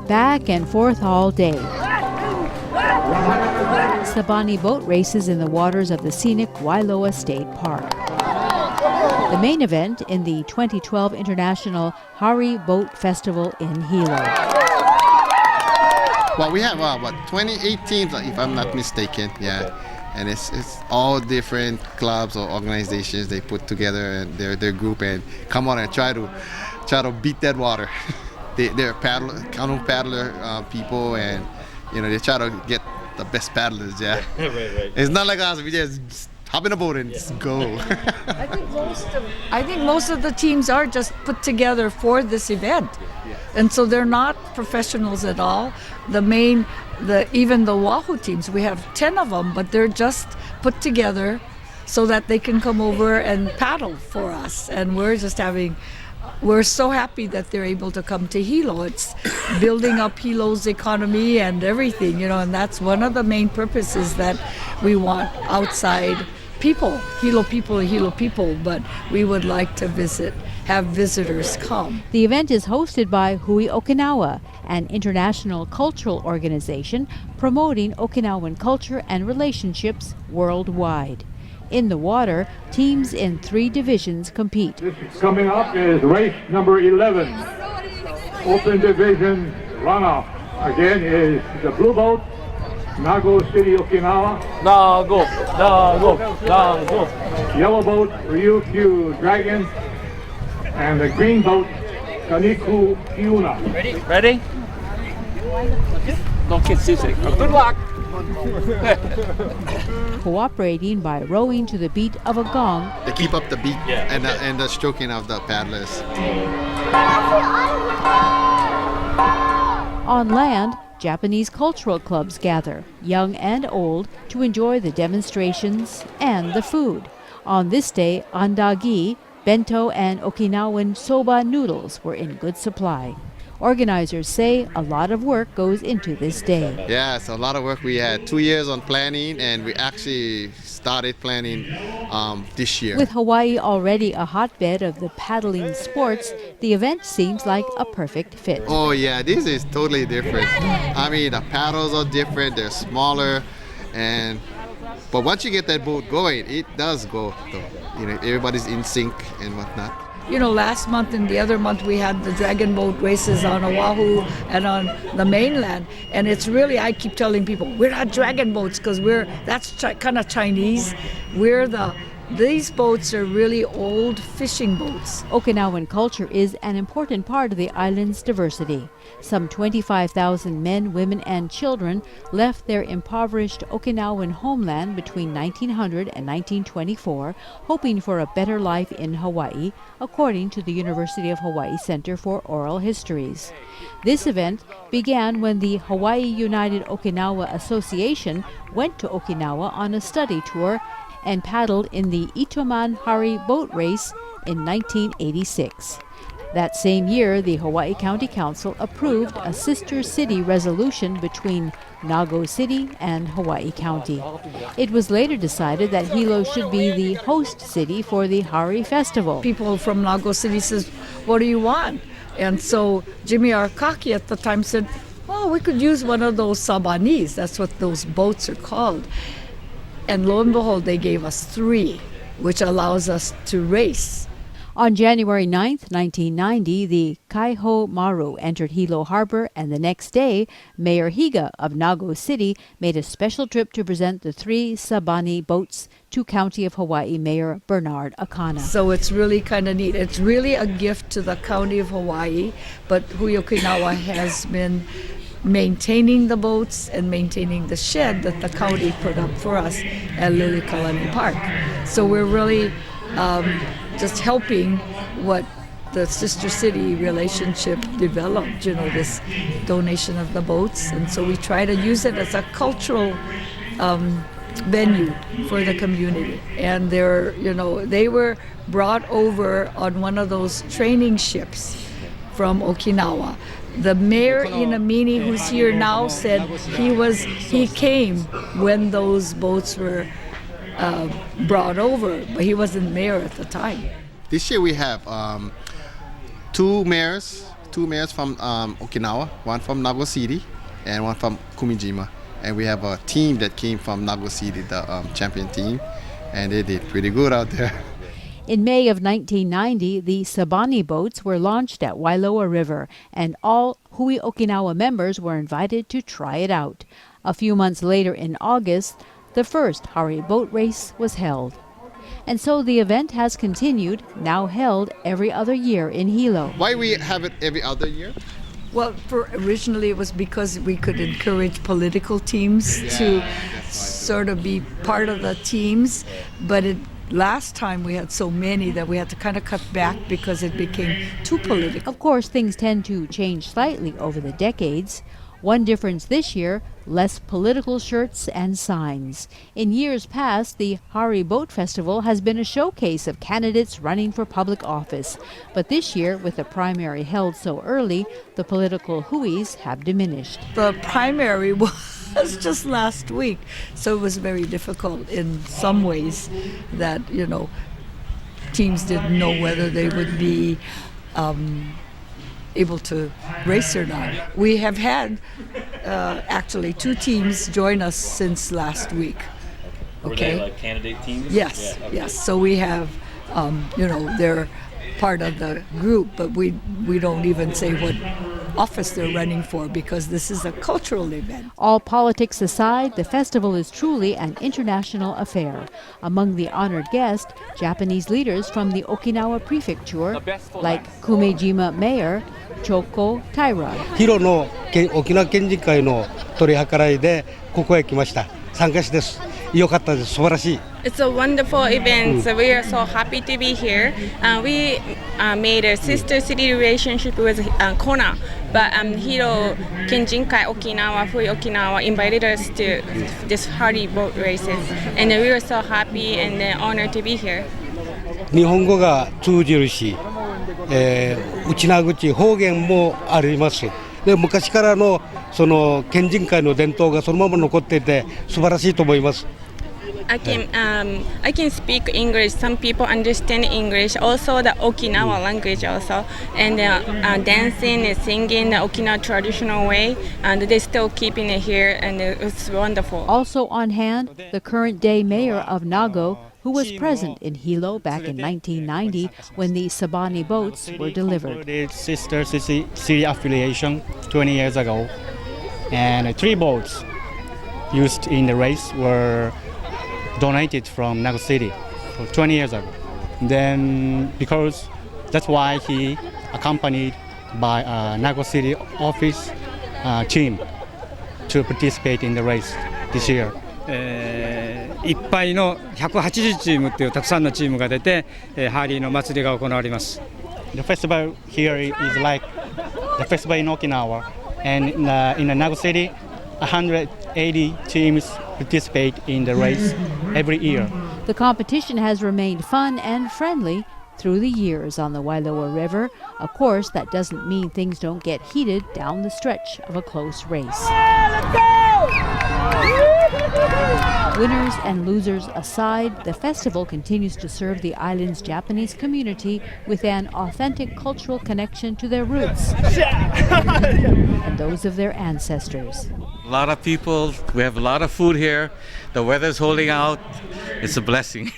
Back and forth all day. Sabani boat races in the waters of the scenic Wailoa State Park. The main event in the 2012 International Haari Boat Festival in Hilo. Well, we have 28 teams, if I'm not mistaken, yeah. And it's all different clubs or organizations they put together and their group and come on and try to beat that water. They're canoe paddler people, and they try to get the best paddlers. Yeah, right. It's not like us. We just hop in a boat and just go. I think most of the teams are just put together for this event, and so they're not professionals at all. Even the Wahoo teams, we have 10 of them, but they're just put together so that they can come over and paddle for us, and we're so happy that they're able to come to Hilo. It's building up Hilo's economy and everything, and that's one of the main purposes that we want outside people, Hilo people, but we would like to have visitors come. The event is hosted by Hui Okinawa, an international cultural organization promoting Okinawan culture and relationships worldwide. In the water, teams in 3 divisions compete. Coming up is race number 11, open division runoff. Again is the blue boat, Nago City, Okinawa. Nago. Yellow boat, Ryukyu Dragon. And the green boat, Kaniku Kiuna. Ready? Don't get seasick. Good luck. Cooperating by rowing to the beat of a gong. They keep up the beat and the stroking of the paddlers. On land, Japanese cultural clubs gather, young and old, to enjoy the demonstrations and the food. On this day, andagi, bento, and Okinawan soba noodles were in good supply. Organizers say a lot of work goes into this day. Yeah, it's a lot of work. We had 2 years on planning, and we actually started planning this year. With Hawaii already a hotbed of the paddling sports, the event seems like a perfect fit. Oh yeah, this is totally different. I mean, the paddles are different, they're smaller, but once you get that boat going, it does go though. Everybody's in sync and whatnot. Last month and the other month we had the dragon boat races on Oahu and on the mainland, and it's really, I keep telling people, we're not dragon boats because that's kind of Chinese. These boats are really old fishing boats. Okinawan culture is an important part of the island's diversity. Some 25,000 men, women, and children left their impoverished Okinawan homeland between 1900 and 1924, hoping for a better life in Hawaii, according to the University of Hawaii Center for Oral Histories. This event began when the Hawaii United Okinawa Association went to Okinawa on a study tour and paddled in the Itoman Haari Boat Race in 1986. That same year, the Hawaii County Council approved a sister city resolution between Nago City and Hawaii County. It was later decided that Hilo should be the host city for the Haari Festival. People from Nago City says, what do you want? And so Jimmy Arkaki at the time said, we could use one of those sabanis. That's what those boats are called. And lo and behold, they gave us 3, which allows us to race. On January 9th, 1990, the Kaiho Maru entered Hilo Harbor, and the next day, Mayor Higa of Nago City made a special trip to present the 3 Sabani boats to County of Hawaii Mayor Bernard Akana. So it's really kind of neat. It's really a gift to the County of Hawaii, but Hui Okinawa has been maintaining the boats and maintaining the shed that the county put up for us at Liliuokalani Park. So we're really just helping what the sister city relationship developed, this donation of the boats. And so we try to use it as a cultural venue for the community. And they were brought over on one of those training ships from Okinawa. The mayor Inamini, who's here now, said he came when those boats were brought over, but he wasn't mayor at the time. This year we have two mayors from Okinawa, one from Nago City and one from Kumijima. And we have a team that came from Nago City, the champion team, and they did pretty good out there. In May of 1990, the Sabani boats were launched at Wailoa River, and all Hui Okinawa members were invited to try it out. A few months later in August, the first Haari Boat Race was held. And so the event has continued, now held every other year in Hilo. Why we have it every other year? Well, originally it was because we could encourage political teams to sort of be part of the teams, but last time we had so many that we had to kind of cut back because it became too political. Of course, things tend to change slightly over the decades. One difference this year, less political shirts and signs. In years past, the Haari Boat Festival has been a showcase of candidates running for public office. But this year, with the primary held so early, the political huis have diminished. The primary was just last week, so it was very difficult in some ways that, teams didn't know whether they would be able to race or not. We have had actually two teams join us since last week. Were they like candidate teams? Yes, yeah, okay. yes. So we have, they're part of the group, but we don't even say what office they're running for because this is a cultural event. All politics aside, the festival is truly an international affair. Among the honored guests, Japanese leaders from the Okinawa prefecture, like Kumejima Mayor Choko Taira. ヒロの沖縄県人会の取り計らいでここへ来ました。参加しです。良かったです。素晴らしい。It's a wonderful event. So we are so happy to be here. We made a sister city relationship with Kona, but Hilo Kenjinkai Okinawa, Fui Okinawa invited us to this Haari boat races, and we were so happy and honored to be here. 日本語が通じるし、内名口方言もあります。で昔からのその県人会の伝統がそのまま残っていて素晴らしいと思います。I can speak English. Some people understand English. Also the Okinawa language also, and dancing and singing the Okinawa traditional way, and they're still keeping it here, and it's wonderful. Also on hand, the current day mayor of Nago, who was present in Hilo back in 1990 when the Sabani boats were delivered. Sister city affiliation 20 years ago, and 3 boats used in the race were donated from Nago City 20 years ago. Then because that's why he accompanied by a Nago City office team to participate in the race this year. いっぱいの180チームっていうたくさんのチームが出て、ハーリーの祭りが行われます。The festival here is like the festival in Okinawa, and in Nago City, 180 teams participate in the race every year. The competition has remained fun and friendly through the years on the Wailoa River. Of course, that doesn't mean things don't get heated down the stretch of a close race. Winners and losers aside, the festival continues to serve the island's Japanese community with an authentic cultural connection to their roots and those of their ancestors. A lot of people, we have a lot of food here, the weather's holding out, it's a blessing.